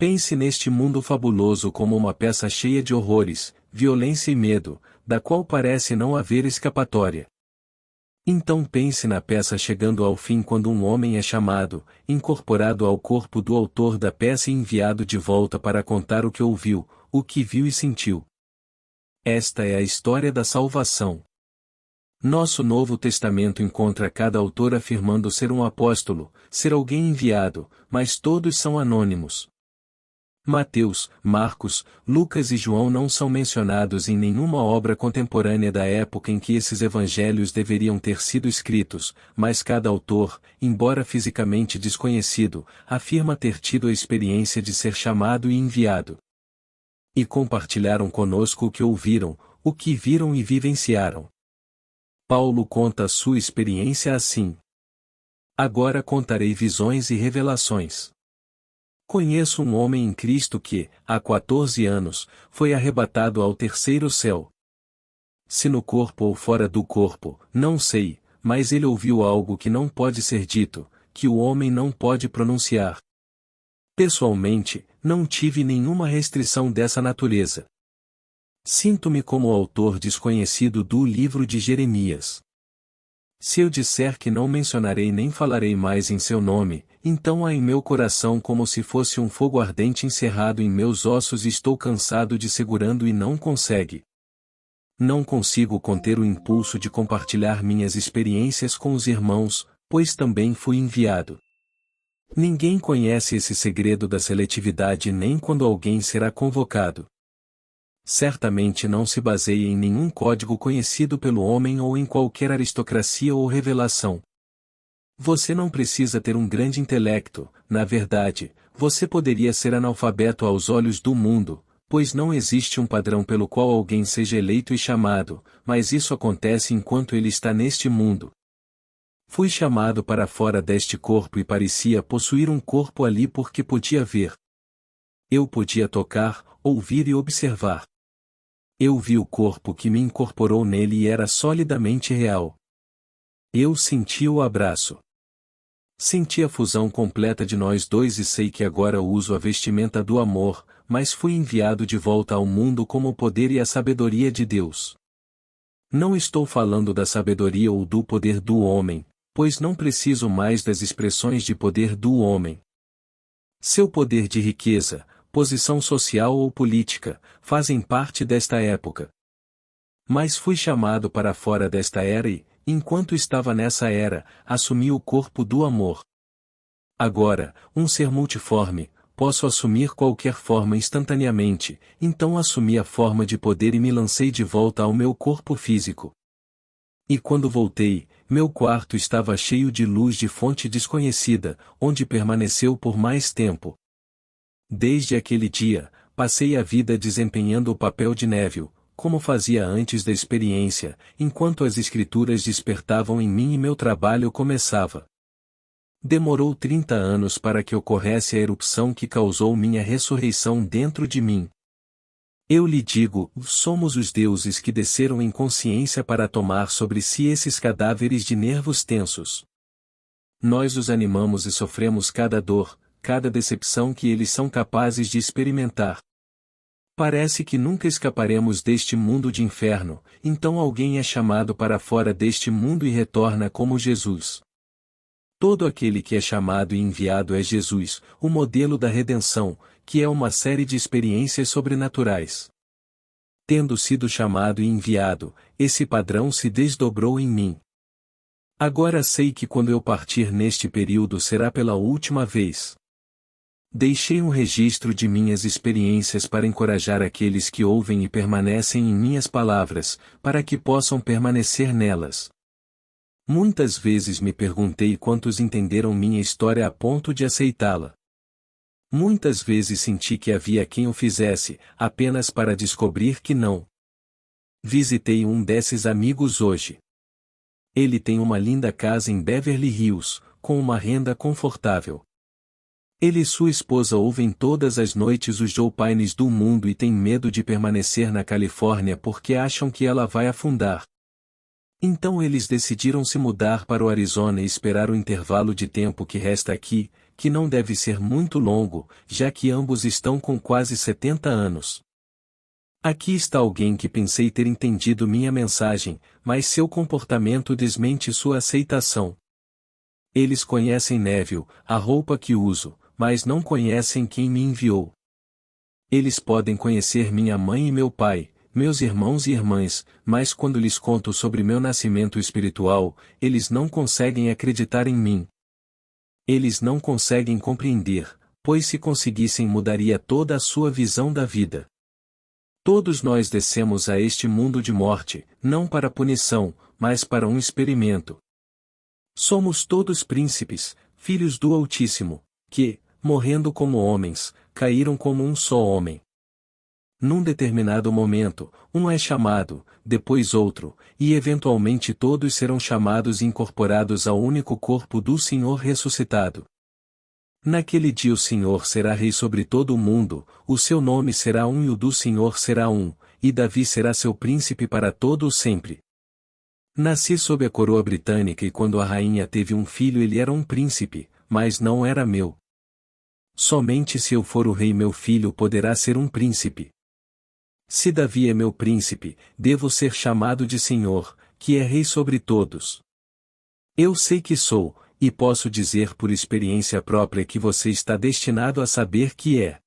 Pense neste mundo fabuloso como uma peça cheia de horrores, violência e medo, da qual parece não haver escapatória. Então pense na peça chegando ao fim quando um homem é chamado, incorporado ao corpo do autor da peça e enviado de volta para contar o que ouviu, o que viu e sentiu. Esta é a história da salvação. Nosso Novo Testamento encontra cada autor afirmando ser um apóstolo, ser alguém enviado, mas todos são anônimos. Mateus, Marcos, Lucas e João não são mencionados em nenhuma obra contemporânea da época em que esses evangelhos deveriam ter sido escritos, mas cada autor, embora fisicamente desconhecido, afirma ter tido a experiência de ser chamado e enviado. E compartilharam conosco o que ouviram, o que viram e vivenciaram. Paulo conta a sua experiência assim. Agora contarei visões e revelações. Conheço um homem em Cristo que, há 14 anos, foi arrebatado ao terceiro céu. Se no corpo ou fora do corpo, não sei, mas ele ouviu algo que não pode ser dito, que o homem não pode pronunciar. Pessoalmente, não tive nenhuma restrição dessa natureza. Sinto-me como o autor desconhecido do livro de Jeremias. Se eu disser que não mencionarei nem falarei mais em seu nome, então há em meu coração como se fosse um fogo ardente encerrado em meus ossos e estou cansado de segurando e não consegue. Não consigo conter o impulso de compartilhar minhas experiências com os irmãos, pois também fui enviado. Ninguém conhece esse segredo da seletividade nem quando alguém será convocado. Certamente não se baseia em nenhum código conhecido pelo homem ou em qualquer aristocracia ou revelação. Você não precisa ter um grande intelecto, na verdade, você poderia ser analfabeto aos olhos do mundo, pois não existe um padrão pelo qual alguém seja eleito e chamado, mas isso acontece enquanto ele está neste mundo. Fui chamado para fora deste corpo e parecia possuir um corpo ali porque podia ver. Eu podia tocar, ouvir e observar. Eu vi o corpo que me incorporou nele e era solidamente real. Eu senti o abraço. Senti a fusão completa de nós dois e sei que agora uso a vestimenta do amor, mas fui enviado de volta ao mundo como o poder e a sabedoria de Deus. Não estou falando da sabedoria ou do poder do homem, pois não preciso mais das expressões de poder do homem. Seu poder de riqueza, posição social ou política, fazem parte desta época. Mas fui chamado para fora desta era e, enquanto estava nessa era, assumi o corpo do amor. Agora, um ser multiforme, posso assumir qualquer forma instantaneamente, então assumi a forma de poder e me lancei de volta ao meu corpo físico. E quando voltei, meu quarto estava cheio de luz de fonte desconhecida, onde permaneceu por mais tempo. Desde aquele dia, passei a vida desempenhando o papel de Neville, como fazia antes da experiência, enquanto as escrituras despertavam em mim e meu trabalho começava. Demorou 30 anos para que ocorresse a erupção que causou minha ressurreição dentro de mim. Eu lhe digo, somos os deuses que desceram em consciência para tomar sobre si esses cadáveres de nervos tensos. Nós os animamos e sofremos cada dor, cada decepção que eles são capazes de experimentar. Parece que nunca escaparemos deste mundo de inferno, então alguém é chamado para fora deste mundo e retorna como Jesus. Todo aquele que é chamado e enviado é Jesus, o modelo da redenção, que é uma série de experiências sobrenaturais. Tendo sido chamado e enviado, esse padrão se desdobrou em mim. Agora sei que quando eu partir neste período será pela última vez. Deixei um registro de minhas experiências para encorajar aqueles que ouvem e permanecem em minhas palavras, para que possam permanecer nelas. Muitas vezes me perguntei quantos entenderam minha história a ponto de aceitá-la. Muitas vezes senti que havia quem o fizesse, apenas para descobrir que não. Visitei um desses amigos hoje. Ele tem uma linda casa em Beverly Hills, com uma renda confortável. Ele e sua esposa ouvem todas as noites os Joe Pines do mundo e têm medo de permanecer na Califórnia porque acham que ela vai afundar. Então eles decidiram se mudar para o Arizona e esperar o intervalo de tempo que resta aqui, que não deve ser muito longo, já que ambos estão com quase 70 anos. Aqui está alguém que pensei ter entendido minha mensagem, mas seu comportamento desmente sua aceitação. Eles conhecem Neville, a roupa que uso, mas não conhecem quem me enviou. Eles podem conhecer minha mãe e meu pai, meus irmãos e irmãs, mas quando lhes conto sobre meu nascimento espiritual, eles não conseguem acreditar em mim. Eles não conseguem compreender, pois se conseguissem mudaria toda a sua visão da vida. Todos nós descemos a este mundo de morte, não para punição, mas para um experimento. Somos todos príncipes, filhos do Altíssimo, que, morrendo como homens, caíram como um só homem. Num determinado momento, um é chamado, depois outro, e eventualmente todos serão chamados e incorporados ao único corpo do Senhor ressuscitado. Naquele dia o Senhor será rei sobre todo o mundo, o seu nome será um e o do Senhor será um, e Davi será seu príncipe para todo o sempre. Nasci sob a coroa britânica e quando a rainha teve um filho ele era um príncipe, mas não era meu. Somente se eu for o rei meu filho poderá ser um príncipe. Se Davi é meu príncipe, devo ser chamado de Senhor, que é rei sobre todos. Eu sei que sou, e posso dizer por experiência própria que você está destinado a saber que é.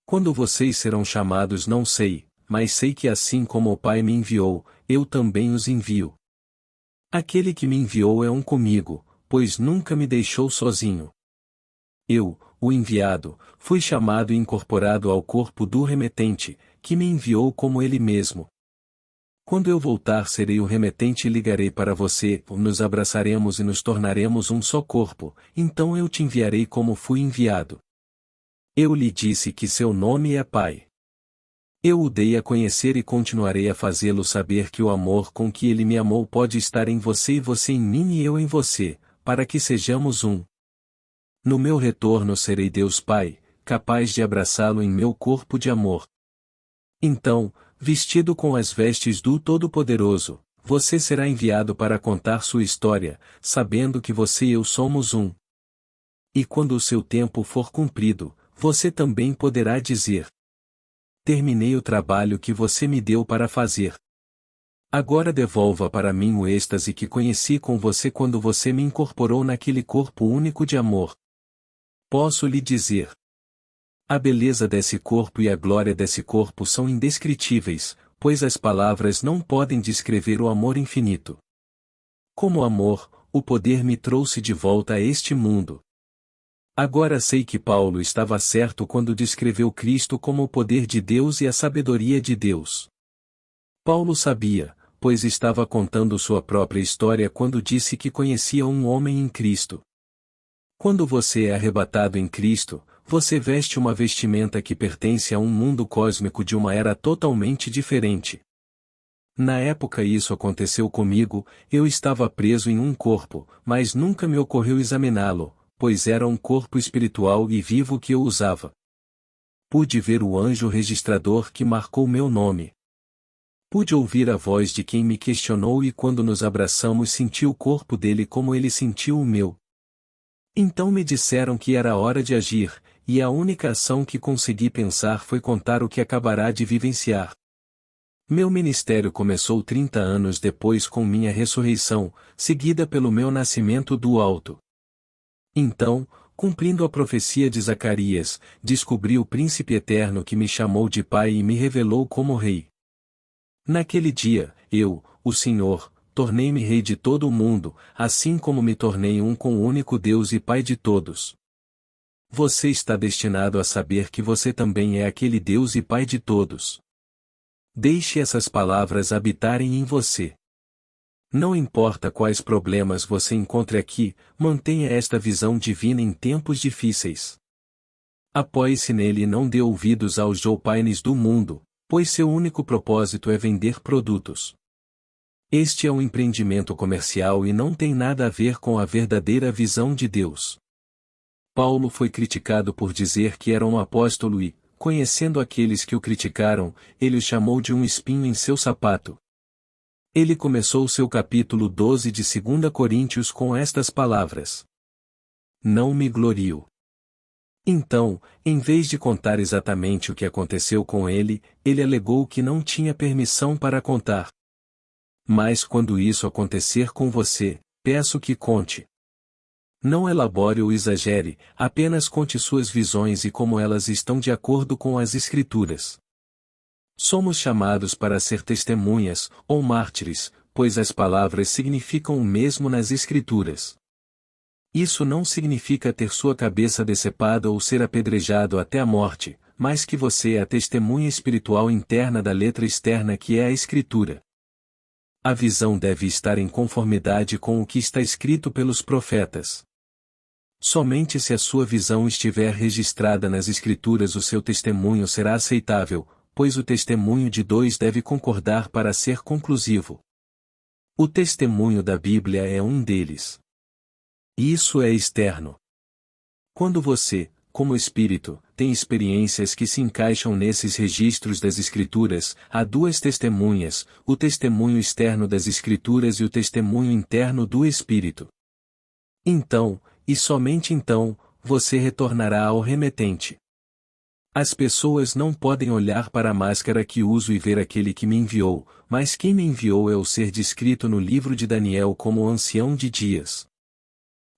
Quando vocês serão chamados não sei, mas sei que assim como o Pai me enviou, eu também os envio. Aquele que me enviou é um comigo, pois nunca me deixou sozinho. Eu, o enviado, fui chamado e incorporado ao corpo do remetente, que me enviou como ele mesmo. Quando eu voltar serei o remetente e ligarei para você, nos abraçaremos e nos tornaremos um só corpo, então eu te enviarei como fui enviado. Eu lhe disse que seu nome é Pai. Eu o dei a conhecer e continuarei a fazê-lo saber que o amor com que ele me amou pode estar em você e você em mim e eu em você, para que sejamos um. No meu retorno serei Deus Pai, capaz de abraçá-lo em meu corpo de amor. Então, vestido com as vestes do Todo-Poderoso, você será enviado para contar sua história, sabendo que você e eu somos um. E quando o seu tempo for cumprido, você também poderá dizer: terminei o trabalho que você me deu para fazer. Agora devolva para mim o êxtase que conheci com você quando você me incorporou naquele corpo único de amor. Posso lhe dizer: a beleza desse corpo e a glória desse corpo são indescritíveis, pois as palavras não podem descrever o amor infinito. Como amor, o poder me trouxe de volta a este mundo. Agora sei que Paulo estava certo quando descreveu Cristo como o poder de Deus e a sabedoria de Deus. Paulo sabia, pois estava contando sua própria história quando disse que conhecia um homem em Cristo. Quando você é arrebatado em Cristo, você veste uma vestimenta que pertence a um mundo cósmico de uma era totalmente diferente. Na época isso aconteceu comigo, eu estava preso em um corpo, mas nunca me ocorreu examiná-lo, pois era um corpo espiritual e vivo que eu usava. Pude ver o anjo registrador que marcou meu nome. Pude ouvir a voz de quem me questionou e quando nos abraçamos senti o corpo dele como ele sentiu o meu. Então me disseram que era hora de agir, e a única ação que consegui pensar foi contar o que acabará de vivenciar. Meu ministério começou 30 anos depois com minha ressurreição, seguida pelo meu nascimento do alto. Então, cumprindo a profecia de Zacarias, descobri o príncipe eterno que me chamou de pai e me revelou como rei. Naquele dia, eu, o Senhor, tornei-me rei de todo o mundo, assim como me tornei um com o único Deus e Pai de todos. Você está destinado a saber que você também é aquele Deus e Pai de todos. Deixe essas palavras habitarem em você. Não importa quais problemas você encontre aqui, mantenha esta visão divina em tempos difíceis. Apoie-se nele e não dê ouvidos aos Joe Pines do mundo, pois seu único propósito é vender produtos. Este é um empreendimento comercial e não tem nada a ver com a verdadeira visão de Deus. Paulo foi criticado por dizer que era um apóstolo e, conhecendo aqueles que o criticaram, ele o chamou de um espinho em seu sapato. Ele começou seu capítulo 12 de 2 Coríntios com estas palavras: não me glorio. Então, em vez de contar exatamente o que aconteceu com ele, ele alegou que não tinha permissão para contar. Mas quando isso acontecer com você, peço que conte. Não elabore ou exagere, apenas conte suas visões e como elas estão de acordo com as Escrituras. Somos chamados para ser testemunhas, ou mártires, pois as palavras significam o mesmo nas Escrituras. Isso não significa ter sua cabeça decepada ou ser apedrejado até a morte, mas que você é a testemunha espiritual interna da letra externa que é a Escritura. A visão deve estar em conformidade com o que está escrito pelos profetas. Somente se a sua visão estiver registrada nas Escrituras o seu testemunho será aceitável, pois o testemunho de dois deve concordar para ser conclusivo. O testemunho da Bíblia é um deles. Isso é externo. Quando você, como espírito, tem experiências que se encaixam nesses registros das Escrituras, há duas testemunhas, o testemunho externo das Escrituras e o testemunho interno do Espírito. Então, e somente então, você retornará ao remetente. As pessoas não podem olhar para a máscara que uso e ver aquele que me enviou, mas quem me enviou é o ser descrito no livro de Daniel como o ancião de dias.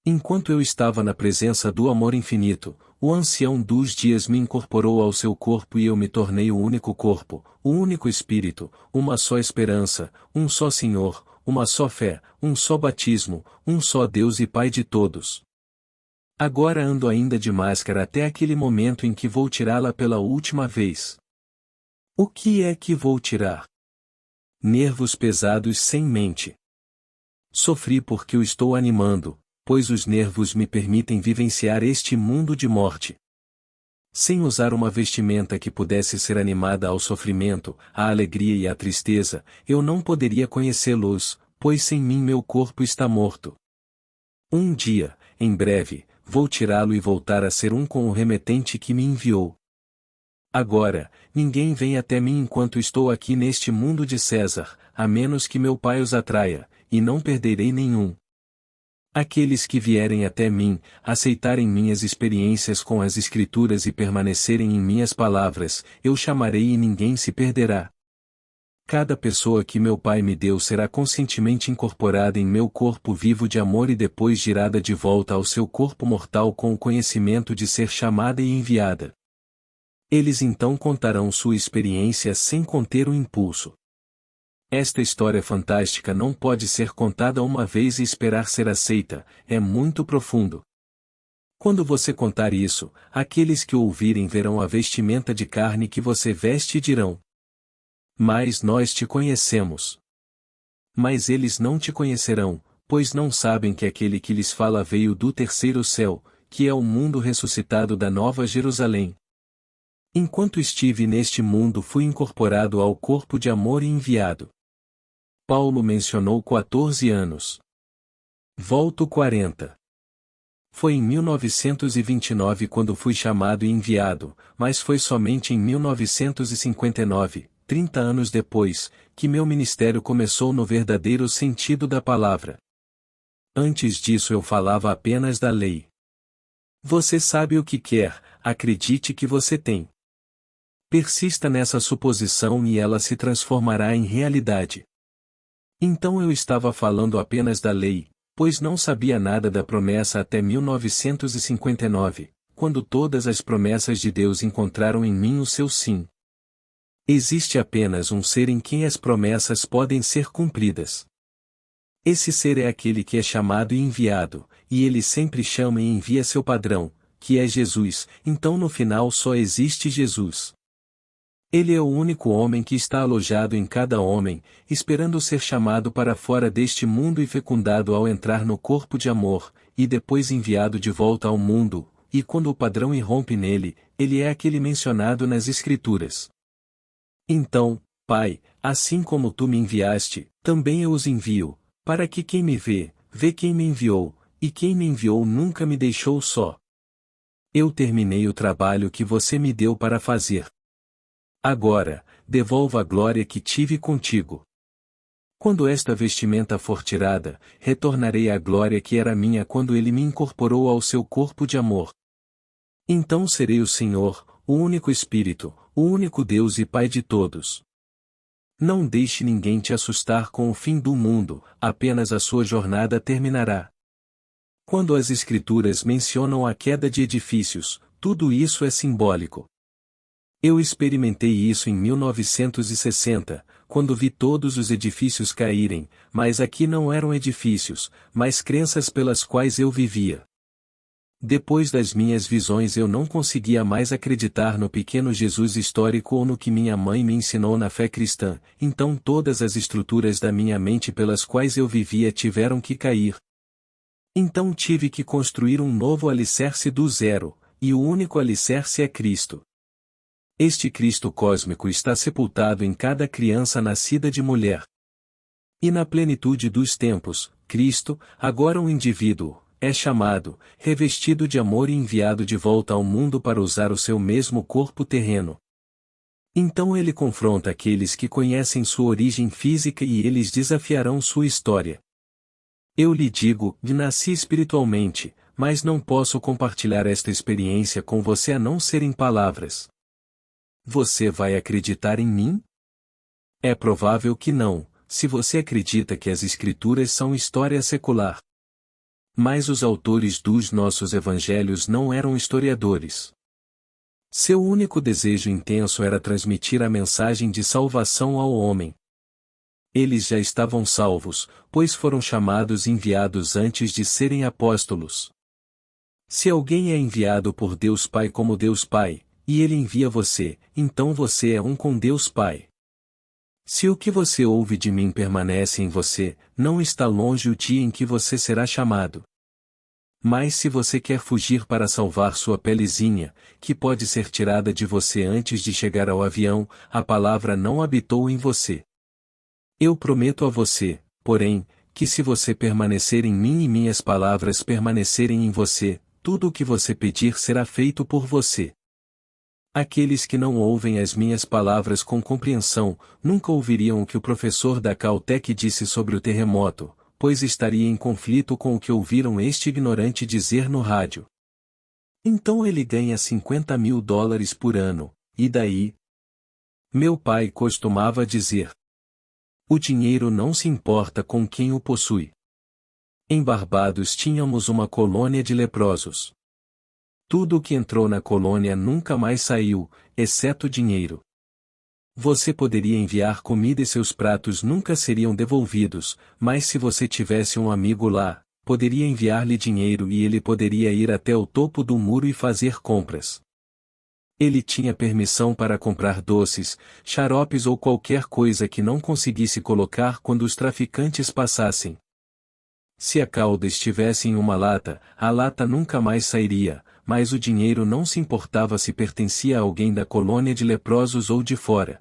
Enquanto eu estava na presença do amor infinito, o ancião dos dias me incorporou ao seu corpo e eu me tornei o único corpo, o único espírito, uma só esperança, um só Senhor, uma só fé, um só batismo, um só Deus e Pai de todos. Agora ando ainda de máscara até aquele momento em que vou tirá-la pela última vez. O que é que vou tirar? Nervos pesados sem mente. Sofri porque o estou animando, pois os nervos me permitem vivenciar este mundo de morte. Sem usar uma vestimenta que pudesse ser animada ao sofrimento, à alegria e à tristeza, eu não poderia conhecê-los, pois sem mim meu corpo está morto. Um dia, em breve, vou tirá-lo e voltar a ser um com o remetente que me enviou. Agora, ninguém vem até mim enquanto estou aqui neste mundo de César, a menos que meu Pai os atraia, e não perderei nenhum. Aqueles que vierem até mim, aceitarem minhas experiências com as Escrituras e permanecerem em minhas palavras, eu chamarei e ninguém se perderá. Cada pessoa que meu Pai me deu será conscientemente incorporada em meu corpo vivo de amor e depois girada de volta ao seu corpo mortal com o conhecimento de ser chamada e enviada. Eles então contarão sua experiência sem conter o impulso. Esta história fantástica não pode ser contada uma vez e esperar ser aceita, é muito profundo. Quando você contar isso, aqueles que o ouvirem verão a vestimenta de carne que você veste e dirão: mas nós te conhecemos. Mas eles não te conhecerão, pois não sabem que aquele que lhes fala veio do terceiro céu, que é o mundo ressuscitado da Nova Jerusalém. Enquanto estive neste mundo fui incorporado ao corpo de amor e enviado. Paulo mencionou 14 anos. Volto 40. Foi em 1929 quando fui chamado e enviado, mas foi somente em 1959, 30 anos depois, que meu ministério começou no verdadeiro sentido da palavra. Antes disso eu falava apenas da lei. Você sabe o que quer, acredite que você tem. Persista nessa suposição e ela se transformará em realidade. Então eu estava falando apenas da lei, pois não sabia nada da promessa até 1959, quando todas as promessas de Deus encontraram em mim o seu sim. Existe apenas um ser em quem as promessas podem ser cumpridas. Esse ser é aquele que é chamado e enviado, e ele sempre chama e envia seu padrão, que é Jesus, então no final só existe Jesus. Ele é o único homem que está alojado em cada homem, esperando ser chamado para fora deste mundo e fecundado ao entrar no corpo de amor, e depois enviado de volta ao mundo, e quando o padrão irrompe nele, ele é aquele mencionado nas Escrituras. Então, Pai, assim como tu me enviaste, também eu os envio, para que quem me vê, vê quem me enviou, e quem me enviou nunca me deixou só. Eu terminei o trabalho que você me deu para fazer. Agora, devolva a glória que tive contigo. Quando esta vestimenta for tirada, retornarei à glória que era minha quando ele me incorporou ao seu corpo de amor. Então serei o Senhor, o único Espírito, o único Deus e Pai de todos. Não deixe ninguém te assustar com o fim do mundo, apenas a sua jornada terminará. Quando as Escrituras mencionam a queda de edifícios, tudo isso é simbólico. Eu experimentei isso em 1960, quando vi todos os edifícios caírem, mas aqui não eram edifícios, mas crenças pelas quais eu vivia. Depois das minhas visões eu não conseguia mais acreditar no pequeno Jesus histórico ou no que minha mãe me ensinou na fé cristã, então todas as estruturas da minha mente pelas quais eu vivia tiveram que cair. Então tive que construir um novo alicerce do zero, e o único alicerce é Cristo. Este Cristo cósmico está sepultado em cada criança nascida de mulher. E na plenitude dos tempos, Cristo, agora um indivíduo, é chamado, revestido de amor e enviado de volta ao mundo para usar o seu mesmo corpo terreno. Então ele confronta aqueles que conhecem sua origem física e eles desafiarão sua história. Eu lhe digo, nasci espiritualmente, mas não posso compartilhar esta experiência com você a não ser em palavras. Você vai acreditar em mim? É provável que não, se você acredita que as Escrituras são história secular. Mas os autores dos nossos evangelhos não eram historiadores. Seu único desejo intenso era transmitir a mensagem de salvação ao homem. Eles já estavam salvos, pois foram chamados e enviados antes de serem apóstolos. Se alguém é enviado por Deus Pai como Deus Pai, e ele envia você, então você é um com Deus Pai. Se o que você ouve de mim permanece em você, não está longe o dia em que você será chamado. Mas se você quer fugir para salvar sua pelezinha, que pode ser tirada de você antes de chegar ao avião, a palavra não habitou em você. Eu prometo a você, porém, que se você permanecer em mim e minhas palavras permanecerem em você, tudo o que você pedir será feito por você. Aqueles que não ouvem as minhas palavras com compreensão, nunca ouviriam o que o professor da Caltech disse sobre o terremoto, pois estaria em conflito com o que ouviram este ignorante dizer no rádio. Então ele ganha $50.000 por ano, e daí? Meu pai costumava dizer: o dinheiro não se importa com quem o possui. Em Barbados tínhamos uma colônia de leprosos. Tudo o que entrou na colônia nunca mais saiu, exceto dinheiro. Você poderia enviar comida e seus pratos nunca seriam devolvidos, mas se você tivesse um amigo lá, poderia enviar-lhe dinheiro e ele poderia ir até o topo do muro e fazer compras. Ele tinha permissão para comprar doces, xaropes ou qualquer coisa que não conseguisse colocar quando os traficantes passassem. Se a cauda estivesse em uma lata, a lata nunca mais sairia, mas o dinheiro não se importava se pertencia a alguém da colônia de leprosos ou de fora.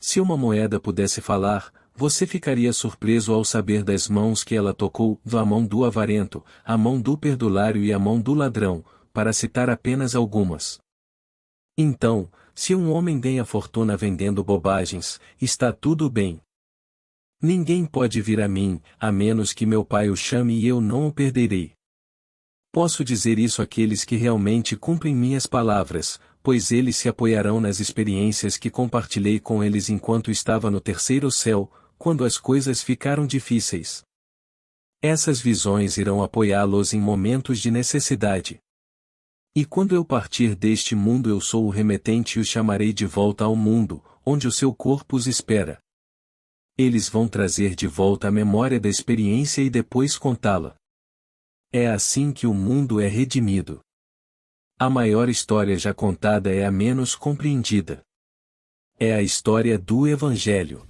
Se uma moeda pudesse falar, você ficaria surpreso ao saber das mãos que ela tocou, a mão do avarento, a mão do perdulário e a mão do ladrão, para citar apenas algumas. Então, se um homem ganha fortuna vendendo bobagens, está tudo bem. Ninguém pode vir a mim, a menos que meu pai o chame e eu não o perderei. Posso dizer isso àqueles que realmente cumprem minhas palavras, pois eles se apoiarão nas experiências que compartilhei com eles enquanto estava no terceiro céu, quando as coisas ficaram difíceis. Essas visões irão apoiá-los em momentos de necessidade. E quando eu partir deste mundo eu sou o remetente e os chamarei de volta ao mundo, onde o seu corpo os espera. Eles vão trazer de volta a memória da experiência e depois contá-la. É assim que o mundo é redimido. A maior história já contada é a menos compreendida. É a história do Evangelho.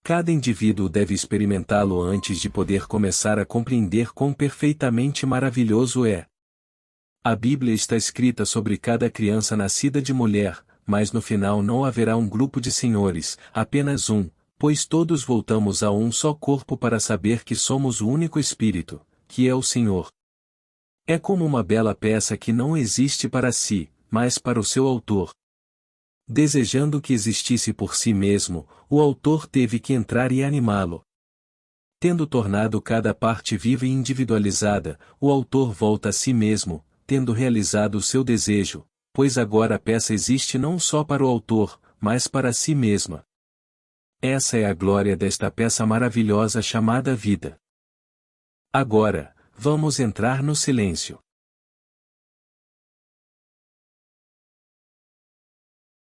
Cada indivíduo deve experimentá-lo antes de poder começar a compreender quão perfeitamente maravilhoso é. A Bíblia está escrita sobre cada criança nascida de mulher, mas no final não haverá um grupo de senhores, apenas um, pois todos voltamos a um só corpo para saber que somos o único Espírito, que é o Senhor. É como uma bela peça que não existe para si, mas para o seu autor. Desejando que existisse por si mesmo, o autor teve que entrar e animá-lo. Tendo tornado cada parte viva e individualizada, o autor volta a si mesmo, tendo realizado o seu desejo, pois agora a peça existe não só para o autor, mas para si mesma. Essa é a glória desta peça maravilhosa chamada vida. Agora, vamos entrar no silêncio.